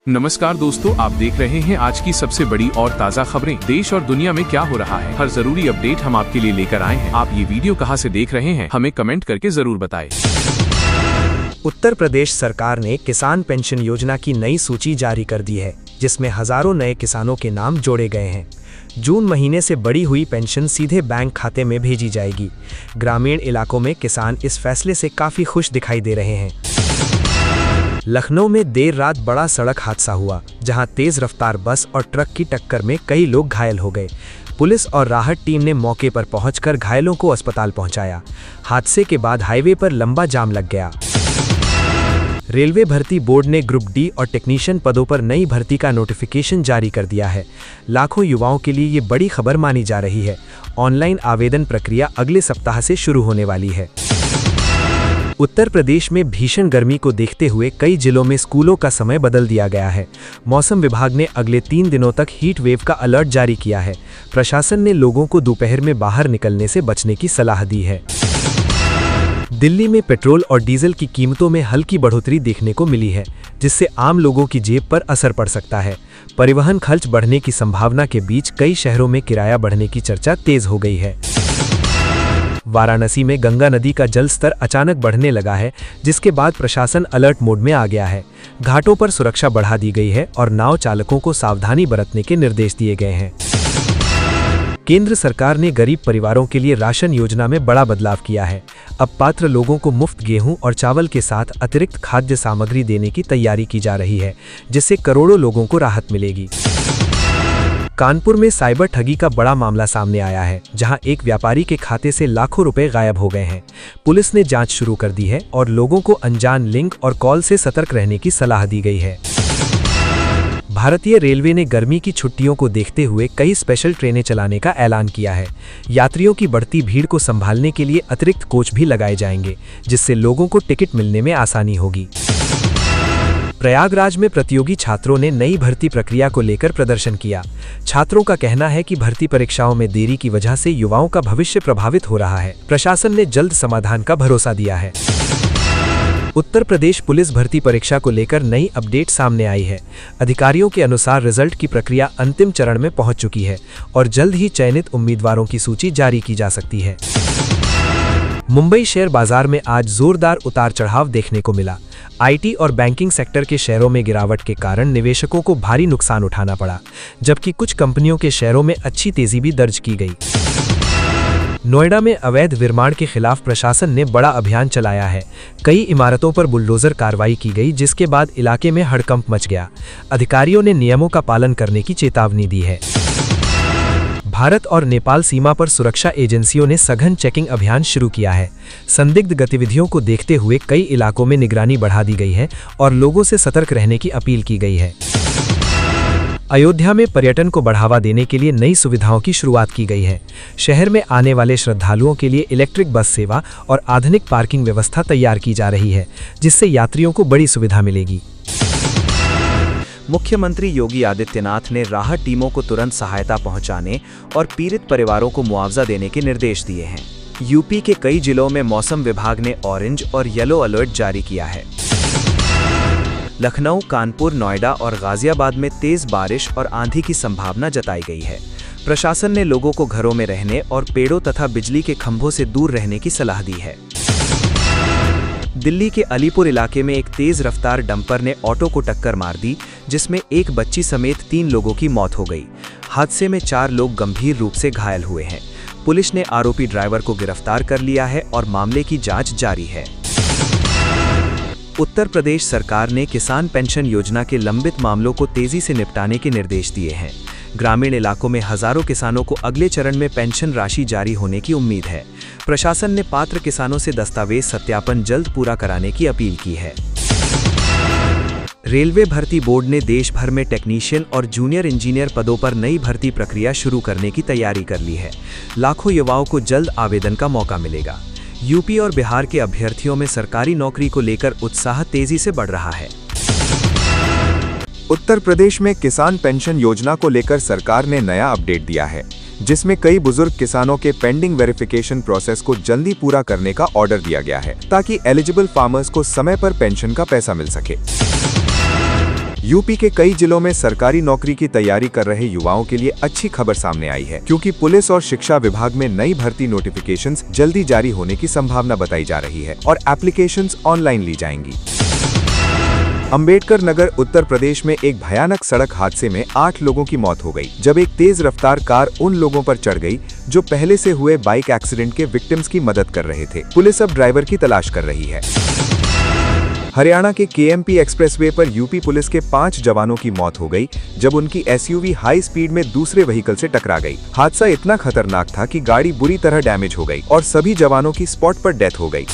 नमस्कार दोस्तों, आप देख रहे हैं आज की सबसे बड़ी और ताज़ा खबरें। देश और दुनिया में क्या हो रहा है, हर जरूरी अपडेट हम आपके लिए लेकर आए हैं। आप ये वीडियो कहां से देख रहे हैं, हमें कमेंट करके जरूर बताएं। उत्तर प्रदेश सरकार ने किसान पेंशन योजना की नई सूची जारी कर दी है, जिसमें हजारों नए किसानों के नाम जोड़े गए हैं। जून महीने से बढ़ी हुई पेंशन सीधे बैंक खाते में भेजी जाएगी। ग्रामीण इलाकों में किसान इस फैसले से काफी खुश दिखाई दे रहे हैं। लखनऊ में देर रात बड़ा सड़क हादसा हुआ, जहां तेज रफ्तार बस और ट्रक की टक्कर में कई लोग घायल हो गए। पुलिस और राहत टीम ने मौके पर पहुंचकर घायलों को अस्पताल पहुंचाया। हादसे के बाद हाईवे पर लंबा जाम लग गया। रेलवे भर्ती बोर्ड ने ग्रुप डी और टेक्नीशियन पदों पर नई भर्ती का नोटिफिकेशन जारी कर दिया है। लाखों युवाओं के लिए ये बड़ी खबर मानी जा रही है। ऑनलाइन आवेदन प्रक्रिया अगले सप्ताह से शुरू होने वाली है। उत्तर प्रदेश में भीषण गर्मी को देखते हुए कई जिलों में स्कूलों का समय बदल दिया गया है। मौसम विभाग ने अगले 3 दिनों तक हीट वेव का अलर्ट जारी किया है। प्रशासन ने लोगों को दोपहर में बाहर निकलने से बचने की सलाह दी है। दिल्ली में पेट्रोल और डीजल की कीमतों में हल्की बढ़ोतरी देखने को मिली है, जिससे आम लोगों की जेब पर असर पड़ सकता है। परिवहन खर्च बढ़ने की संभावना के बीच कई शहरों में किराया बढ़ने की चर्चा तेज हो गई है। वाराणसी में गंगा नदी का जल स्तर अचानक बढ़ने लगा है, जिसके बाद प्रशासन अलर्ट मोड में आ गया है। घाटों पर सुरक्षा बढ़ा दी गई है और नाव चालकों को सावधानी बरतने के निर्देश दिए गए हैं। केंद्र सरकार ने गरीब परिवारों के लिए राशन योजना में बड़ा बदलाव किया है। अब पात्र लोगों को मुफ्त गेहूं और चावल के साथ अतिरिक्त खाद्य सामग्री देने की तैयारी की जा रही है, जिससे करोड़ों लोगों को राहत मिलेगी। कानपुर में साइबर ठगी का बड़ा मामला सामने आया है, जहां एक व्यापारी के खाते से लाखों रुपए गायब हो गए हैं। पुलिस ने जांच शुरू कर दी है और लोगों को अनजान लिंक और कॉल से सतर्क रहने की सलाह दी गई है। भारतीय रेलवे ने गर्मी की छुट्टियों को देखते हुए कई स्पेशल ट्रेनें चलाने का ऐलान किया है। यात्रियों की बढ़ती भीड़ को संभालने के लिए अतिरिक्त कोच भी लगाए जाएंगे, जिससे लोगों को टिकट मिलने में आसानी होगी। प्रयागराज में प्रतियोगी छात्रों ने नई भर्ती प्रक्रिया को लेकर प्रदर्शन किया। छात्रों का कहना है कि भर्ती परीक्षाओं में देरी की वजह से युवाओं का भविष्य प्रभावित हो रहा है। प्रशासन ने जल्द समाधान का भरोसा दिया है। उत्तर प्रदेश पुलिस भर्ती परीक्षा को लेकर नई अपडेट सामने आई है। अधिकारियों के अनुसार रिजल्ट की प्रक्रिया अंतिम चरण में पहुंच चुकी है और जल्द ही चयनित उम्मीदवारों की सूची जारी की जा सकती है। मुंबई शेयर बाजार में आज जोरदार उतार चढ़ाव देखने को मिला। आईटी और बैंकिंग सेक्टर के शेयरों में गिरावट के कारण निवेशकों को भारी नुकसान उठाना पड़ा, जबकि कुछ कंपनियों के शेयरों में अच्छी तेजी भी दर्ज की गई। नोएडा में अवैध निर्माण के खिलाफ प्रशासन ने बड़ा अभियान चलाया है। कई इमारतों पर बुलडोजर कार्रवाई की गई, जिसके बाद इलाके में हड़कंप मच गया। अधिकारियों ने नियमों का पालन करने की चेतावनी दी है। भारत और नेपाल सीमा पर सुरक्षा एजेंसियों ने सघन चेकिंग अभियान शुरू किया है। संदिग्ध गतिविधियों को देखते हुए कई इलाकों में निगरानी बढ़ा दी गई है और लोगों से सतर्क रहने की अपील की गई है। अयोध्या में पर्यटन को बढ़ावा देने के लिए नई सुविधाओं की शुरुआत की गई है। शहर में आने वाले श्रद्धालुओं के लिए इलेक्ट्रिक बस सेवा और आधुनिक पार्किंग व्यवस्था तैयार की जा रही है, जिससे यात्रियों को बड़ी सुविधा मिलेगी। मुख्यमंत्री योगी आदित्यनाथ ने राहत टीमों को तुरंत सहायता पहुंचाने और पीड़ित परिवारों को मुआवजा देने के निर्देश दिए हैं। यूपी के कई जिलों में मौसम विभाग ने ऑरेंज और येलो अलर्ट जारी किया है। लखनऊ, कानपुर, नोएडा और गाजियाबाद में तेज बारिश और आंधी की संभावना जताई गई है। प्रशासन ने लोगों को घरों में रहने और पेड़ों तथा बिजली के खंभों से दूर रहने की सलाह दी है। दिल्ली के अलीपुर इलाके में एक तेज रफ्तार डंपर ने ऑटो को टक्कर मार दी, जिसमें एक बच्ची समेत 3 लोगों की मौत हो गई। हादसे में 4 लोग गंभीर रूप से घायल हुए हैं। पुलिस ने आरोपी ड्राइवर को गिरफ्तार कर लिया है और मामले की जांच जारी है। उत्तर प्रदेश सरकार ने किसान पेंशन योजना के लंबित मामलों को तेजी से निपटाने के निर्देश दिए हैं। ग्रामीण इलाकों में हजारों किसानों को अगले चरण में पेंशन राशि जारी होने की उम्मीद है। प्रशासन ने पात्र किसानों से दस्तावेज सत्यापन जल्द पूरा कराने की अपील की है। रेलवे भर्ती बोर्ड ने देश भर में टेक्नीशियन और जूनियर इंजीनियर पदों पर नई भर्ती प्रक्रिया शुरू करने की तैयारी कर ली है। लाखों युवाओं को जल्द आवेदन का मौका मिलेगा। यूपी और बिहार के अभ्यर्थियों में सरकारी नौकरी को लेकर उत्साह तेजी से बढ़ रहा है। उत्तर प्रदेश में किसान पेंशन योजना को लेकर सरकार ने नया अपडेट दिया है, जिसमें कई बुजुर्ग किसानों के पेंडिंग वेरिफिकेशन प्रोसेस को जल्दी पूरा करने का ऑर्डर दिया गया है, ताकि एलिजिबल फार्मर्स को समय पर पेंशन का पैसा मिल सके। यूपी के कई जिलों में सरकारी नौकरी की तैयारी कर रहे युवाओं के लिए अच्छी खबर सामने आई है, क्योंकि पुलिस और शिक्षा विभाग में नई भर्ती नोटिफिकेशंस जल्दी जारी होने की संभावना बताई जा रही है और एप्लीकेशंस ऑनलाइन ली जाएंगी। अंबेडकर नगर उत्तर प्रदेश में एक भयानक सड़क हादसे में 8 लोगों की मौत हो गई, जब एक तेज रफ्तार कार उन लोगों पर चढ़ गई जो पहले से हुए बाइक एक्सीडेंट के विक्टिम्स की मदद कर रहे थे। पुलिस अब ड्राइवर की तलाश कर रही है। हरियाणा के केएमपी एक्सप्रेसवे पर यूपी पुलिस के 5 जवानों की मौत हो गई, जब उनकी एसयूवी हाई स्पीड में दूसरे व्हीकल से टकरा गई। हादसा इतना खतरनाक था कि गाड़ी बुरी तरह डैमेज हो गई और सभी जवानों की स्पॉट पर डेथ हो गई।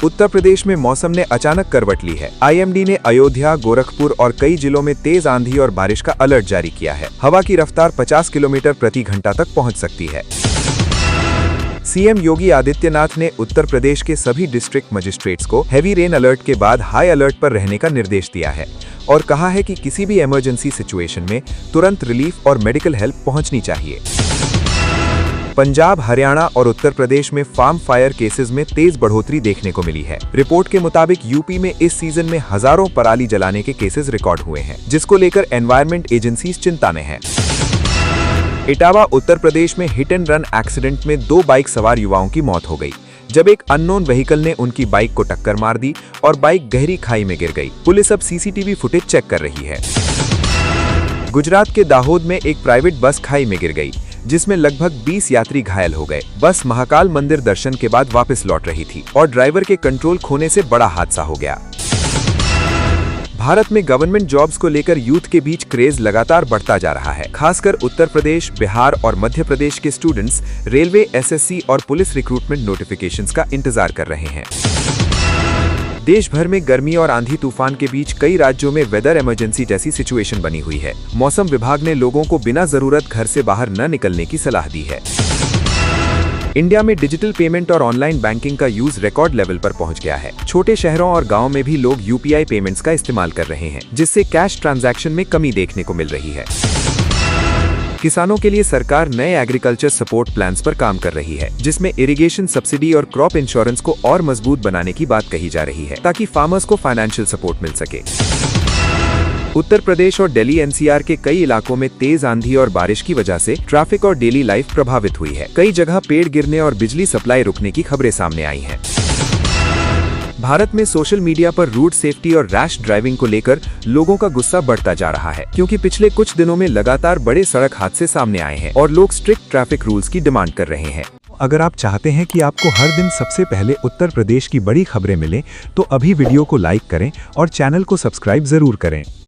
उत्तर प्रदेश में मौसम ने अचानक करवट ली है। आईएमडी ने अयोध्या, गोरखपुर और कई जिलों में तेज आंधी और बारिश का अलर्ट जारी किया है। हवा की रफ्तार 50 किलोमीटर प्रति घंटा तक पहुंच सकती है। सीएम योगी आदित्यनाथ ने उत्तर प्रदेश के सभी डिस्ट्रिक्ट मजिस्ट्रेट्स को हैवी रेन अलर्ट के बाद हाई अलर्ट पर रहने का निर्देश दिया है और कहा है कि किसी भी इमरजेंसी सिचुएशन में तुरंत रिलीफ और मेडिकल हेल्प पहुंचनी चाहिए। पंजाब, हरियाणा और उत्तर प्रदेश में फार्म फायर केसेस में तेज बढ़ोतरी देखने को मिली है। रिपोर्ट के मुताबिक यूपी में इस सीजन में हजारों पराली जलाने के केसेस रिकॉर्ड हुए हैं, जिसको लेकर एनवायरमेंट एजेंसीज चिंता में हैं। इटावा, उत्तर प्रदेश में हिट एंड रन एक्सीडेंट में 2 बाइक सवार युवाओं की मौत हो गई, जब एक अननोन व्हीकल ने उनकी बाइक को टक्कर मार दी और बाइक गहरी खाई में गिर गई। पुलिस अब सीसीटीवी फुटेज चेक कर रही है। गुजरात के दाहोद में एक प्राइवेट बस खाई में गिर गई, जिसमें लगभग 20 यात्री घायल हो गए। बस महाकाल मंदिर दर्शन के बाद वापस लौट रही थी और ड्राइवर के कंट्रोल खोने से बड़ा हादसा हो गया। भारत में गवर्नमेंट जॉब्स को लेकर यूथ के बीच क्रेज लगातार बढ़ता जा रहा है। खासकर उत्तर प्रदेश, बिहार और मध्य प्रदेश के स्टूडेंट्स रेलवे, एसएससी और पुलिस रिक्रूटमेंट नोटिफिकेशंस का इंतजार कर रहे हैं। देश भर में गर्मी और आंधी तूफान के बीच कई राज्यों में वेदर इमरजेंसी जैसी सिचुएशन बनी हुई है। मौसम विभाग ने लोगों को बिना जरूरत घर से बाहर न निकलने की सलाह दी है। इंडिया में डिजिटल पेमेंट और ऑनलाइन बैंकिंग का यूज रिकॉर्ड लेवल पर पहुंच गया है। छोटे शहरों और गांवों में भी लोग यूपीआई पेमेंट्स का इस्तेमाल कर रहे हैं, जिससे कैश ट्रांजैक्शन में कमी देखने को मिल रही है। किसानों के लिए सरकार नए एग्रीकल्चर सपोर्ट प्लान्स पर काम कर रही है, जिसमें इरिगेशन सब्सिडी और क्रॉप इंश्योरेंस को और मजबूत बनाने की बात कही जा रही है, ताकि फार्मर्स को फाइनेंशियल सपोर्ट मिल सके। उत्तर प्रदेश और दिल्ली एनसीआर के कई इलाकों में तेज आंधी और बारिश की वजह से ट्रैफिक और डेली लाइफ प्रभावित हुई है। कई जगह पेड़ गिरने और बिजली सप्लाई रुकने की खबरें सामने आई हैं। भारत में सोशल मीडिया पर रूट सेफ्टी और रैश ड्राइविंग को लेकर लोगों का गुस्सा बढ़ता जा रहा है, क्योंकि पिछले कुछ दिनों में लगातार बड़े सड़क हादसे सामने आए हैं और लोग स्ट्रिक्ट ट्रैफिक रूल्स की डिमांड कर रहे हैं। अगर आप चाहते हैं कि आपको हर दिन सबसे पहले उत्तर प्रदेश की बड़ी खबरें मिलें, तो अभी वीडियो को लाइक करें और चैनल को सब्सक्राइब जरूर करें।